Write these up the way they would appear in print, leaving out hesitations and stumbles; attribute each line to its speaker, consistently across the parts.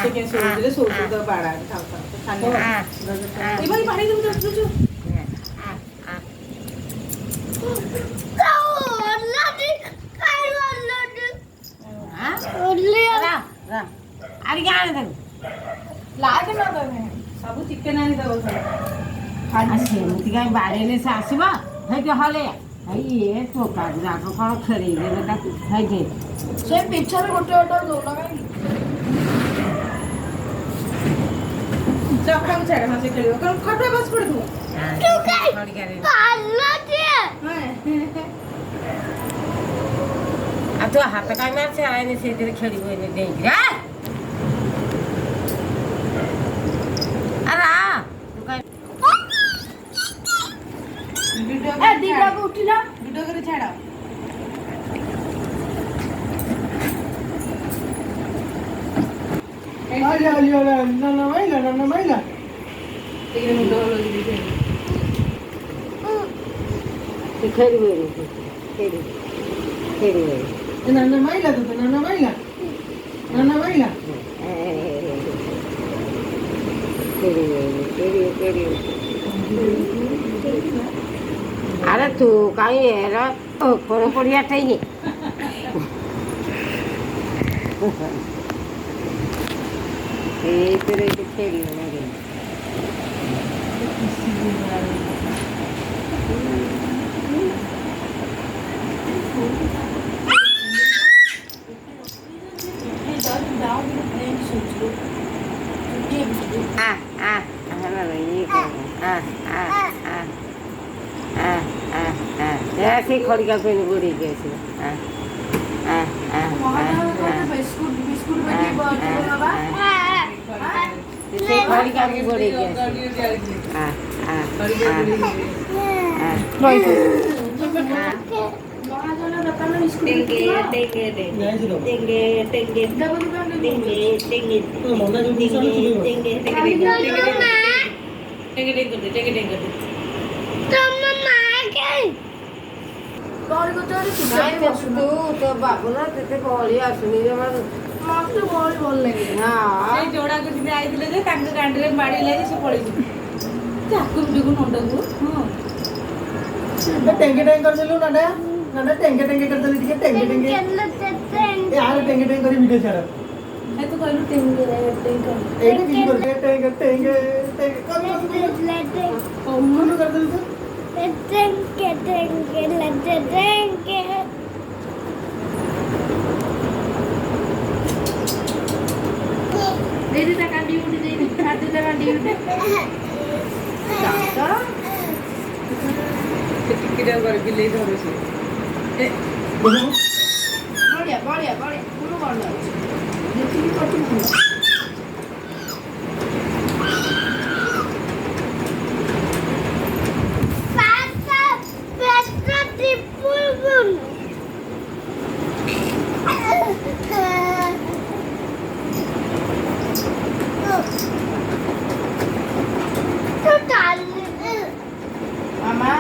Speaker 1: ଟିକେ ଶୋଉଛୁ ବାଡ଼ା ଏଇ ପାଣି ଦେବୁ ସବୁ ଚିକେନ ଆଣିଦବ ସେମିତି କାହିଁ ବାଡ଼େଇଲେ ସେ ଆସିବ ହେଇକି ହଳେ ଇଏ ଟୋକା ଯାକ କ'ଣ ଖେଳେଇଦେଲେ ତାକୁ ହେଇକି
Speaker 2: ସେ ପିଛରେ ଗୋଟେ ଦୌଡ଼ କାହିଁକି ଚଖାକୁ ଛାଡ଼ ହଁ ସେ ଖେଳିବ କ'ଣ ଖଟ ବସି ପଡ଼ିଥିବ
Speaker 1: ଆଉ ତୁ ହାତ କାହିଁ ମାରୁଛି ଆଇନି ସେଇଥିରେ ଖେଳିବ ଏନେ ଦେଇକି
Speaker 2: ଦିଟାକୁ ଉଠିଲା
Speaker 1: ଭିଡ଼ିଓ କରି ଛାଡ଼ अरे तू कहीं है पड़िया चाहिए खेली ऐसे खड़िका पे बुरी कैसे खड़िका भी बुरी तो बाबू ना तेते गली आसुनी
Speaker 2: ମତେ ବହୁତ ଭଲ ଲାଗେ
Speaker 1: ସେଇ ଯୋଡ଼ାକୁ ଦିନେ ଆଇଥିଲେ ଯେ ତାଙ୍କ ଗାଣ୍ଡିରେ ବାଡ଼େଇଲେ ଯେ ସେ ପଳେଇଯିବ ଚାକୁ ଯୋଗୁ ନଣ୍ଡକୁ ହଁ
Speaker 3: टेंगे टेंग कर देलु नाडा नाडा टेंगे टेंगे कर देलु ठीक टेंगे टेंगे यार टेंगे टेंग करी वीडियो छाड़
Speaker 1: मैं तो कहलु टेंगे टेंगे
Speaker 3: एडी की कर दे टेंगे टेंगे टेंगे कर कौन कर देलु तो
Speaker 4: टेंगे टेंगे लटे टेंगे
Speaker 2: दीदी ता कांडी उठी दीदी खाते ता कांडी उठी दादा
Speaker 1: टिकिटा कर बिले धरुसी ए
Speaker 2: बढिया बढिया बढिया पुरो गर्न ଅଛି देखि कति पुरो
Speaker 4: पापा पेट्रा टिपुल
Speaker 2: मामा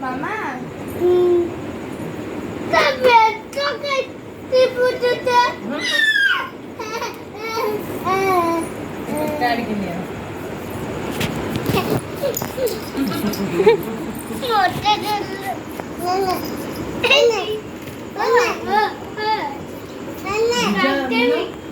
Speaker 2: मामा
Speaker 4: पेट्रा के टिपुल
Speaker 1: गाड़ी के लिए
Speaker 4: मोटे